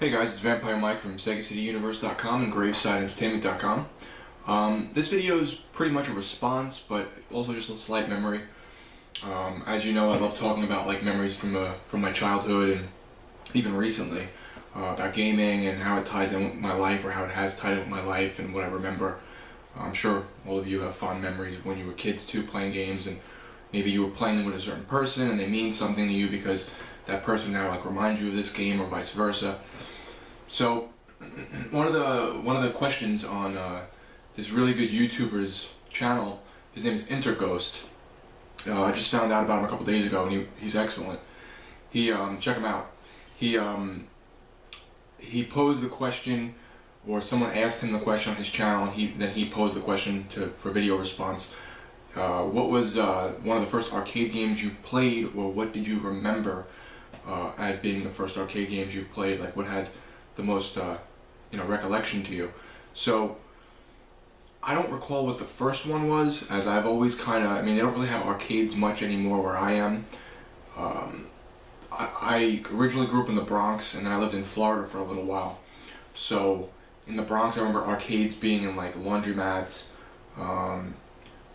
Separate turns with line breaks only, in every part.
Hey guys, it's Vampire Mike from SegaCityUniverse.com and GravesideEntertainment.com. This video is pretty much a response, but also just a slight memory. As you know, I love talking about memories from my childhood and even recently about gaming and how it ties in with my life, or how it has tied in with my life and what I remember. I'm sure all of you have fond memories of when you were kids too, playing games, and maybe you were playing them with a certain person and they mean something to you because that person now reminds you of this game, or vice versa. So one of the questions on this really good YouTuber's channel, his name is Interghost. I just found out about him a couple days ago, and he's excellent. He check him out. He posed the question, or someone asked him the question on his channel, and then he posed the question for video response. What was one of the first arcade games you played, or what did you remember as being the first arcade games you played? Like, what had the most recollection to you? So I don't recall what the first one was, as I've always they don't really have arcades much anymore where I am. I originally grew up in the Bronx, and then I lived in Florida for a little while. So in the Bronx, I remember arcades being in laundromats,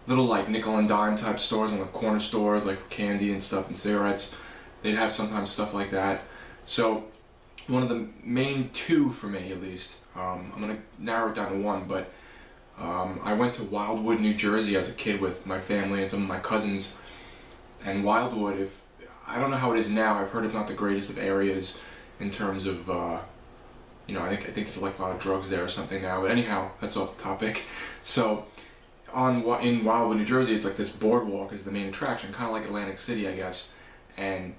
little nickel and dime type stores, and corner stores for candy and stuff and cigarettes. They'd have sometimes stuff like that. So one of the main two for me, at least, I'm going to narrow it down to one, but I went to Wildwood, New Jersey as a kid with my family and some of my cousins. And Wildwood, I don't know how it is now, I've heard it's not the greatest of areas in terms of, I think there's a lot of drugs there or something now, but anyhow, that's off the topic. In Wildwood, New Jersey, it's this boardwalk is the main attraction, kind of like Atlantic City, I guess. And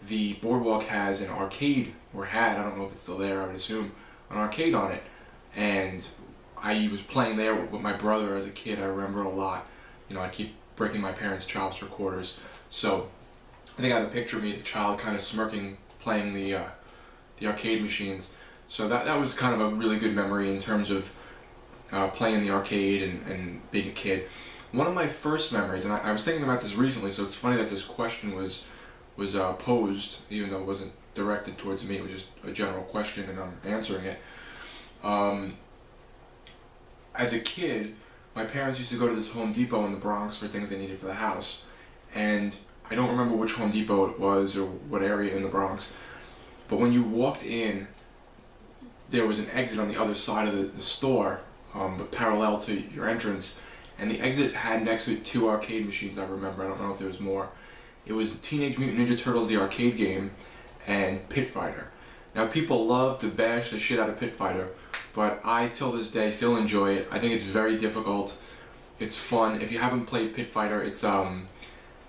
the boardwalk has an arcade, or had, I don't know if it's still there, I would assume, an arcade on it. And I was playing there with my brother as a kid. I remember a lot. I'd keep breaking my parents' chops for quarters. So I think I have a picture of me as a child kind of smirking, playing the arcade machines. So that was kind of a really good memory in terms of playing in the arcade and being a kid. One of my first memories, and I was thinking about this recently, so it's funny that this question was posed, even though it wasn't directed towards me. It was just a general question, and I'm answering it. As a kid, my parents used to go to this Home Depot in the Bronx for things they needed for the house, and I don't remember which Home Depot it was or what area in the Bronx, but when you walked in, there was an exit on the other side of the store, but parallel to your entrance, and the exit had next to it two arcade machines. I remember, I don't know if there was more. It was Teenage Mutant Ninja Turtles, the arcade game, and Pitfighter. Now, people love to bash the shit out of Pitfighter, but I, till this day, still enjoy it. I think it's very difficult. It's fun. If you haven't played Pitfighter, it's a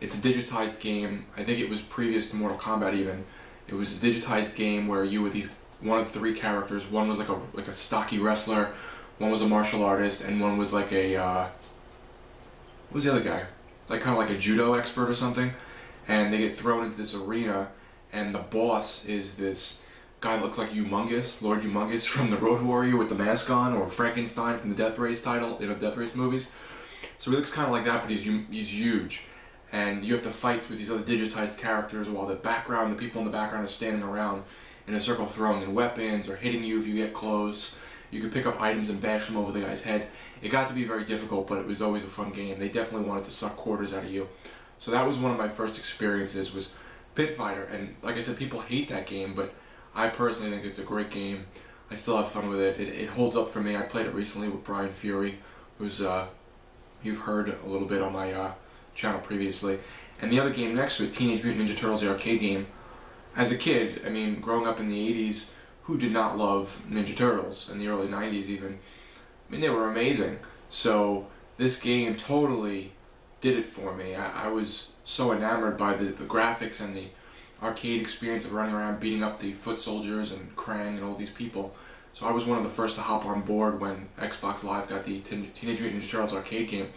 digitized game. I think it was previous to Mortal Kombat even. It was a digitized game where you were one of three characters. One was like a stocky wrestler, one was a martial artist, and one was what was the other guy? Kind of like a judo expert or something. And they get thrown into this arena, and the boss is this guy that looks like Humongous, Lord Humongous from the Road Warrior with the mask on, or Frankenstein from the Death Race Death Race movies. So he looks kind of like that, but he's huge. And you have to fight with these other digitized characters while the people in the background are standing around in a circle throwing in weapons or hitting you if you get close. You could pick up items and bash them over the guy's head. It got to be very difficult, but it was always a fun game. They definitely wanted to suck quarters out of you. So that was one of my first experiences, was Pitfighter. And like I said, people hate that game, but I personally think it's a great game. I still have fun with it. It holds up for me. I played it recently with Brian Fury, who's you've heard a little bit on my channel previously. And the other game next to it, Teenage Mutant Ninja Turtles, the arcade game. As a kid, growing up in the 80s, who did not love Ninja Turtles? In the early 90s even. They were amazing. So this game totally did it for me. I was so enamored by the graphics and the arcade experience of running around beating up the foot soldiers and Krang and all these people. So I was one of the first to hop on board when Xbox Live got the Teenage Mutant Ninja Turtles arcade game.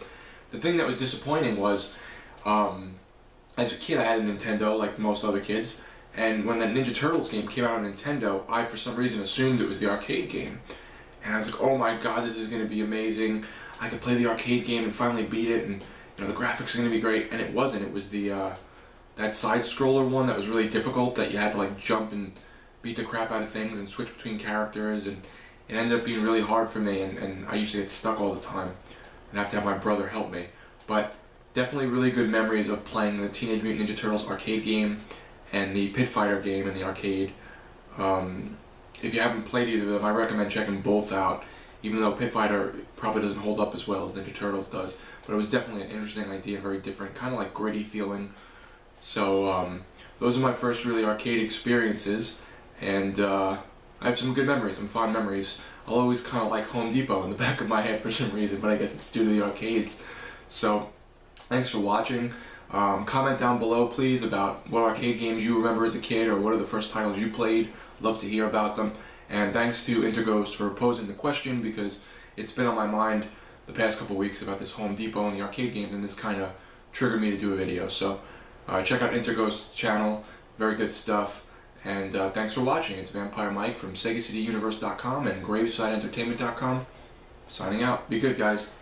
The thing that was disappointing was, as a kid I had a Nintendo like most other kids, and when that Ninja Turtles game came out on Nintendo, I for some reason assumed it was the arcade game. And I was like, oh my god, this is going to be amazing. I could play the arcade game and finally beat it, and the graphics are going to be great. And it wasn't. It was that side-scroller one that was really difficult, that you had to jump and beat the crap out of things and switch between characters, and it ended up being really hard for me, and I usually get stuck all the time and have to have my brother help me. But definitely really good memories of playing the Teenage Mutant Ninja Turtles arcade game and the Pitfighter game in the arcade. If you haven't played either of them, I recommend checking both out, even though Pitfighter probably doesn't hold up as well as Ninja Turtles does. But it was definitely an interesting idea, very different, kind of like gritty feeling. So those are my first really arcade experiences, and I have some good memories, some fond memories. I'll always kind of like Home Depot in the back of my head for some reason, but I guess it's due to the arcades. So thanks for watching. Comment down below, please, about what arcade games you remember as a kid, or what are the first titles you played. Love to hear about them. And thanks to Interghost for posing the question, because it's been on my mind the past couple weeks about this Home Depot and the arcade games, and this kind of triggered me to do a video. So check out Interghost's channel, very good stuff. And thanks for watching. It's Vampire Mike from SegaCDUniverse.com and GravesideEntertainment.com. Signing out. Be good, guys.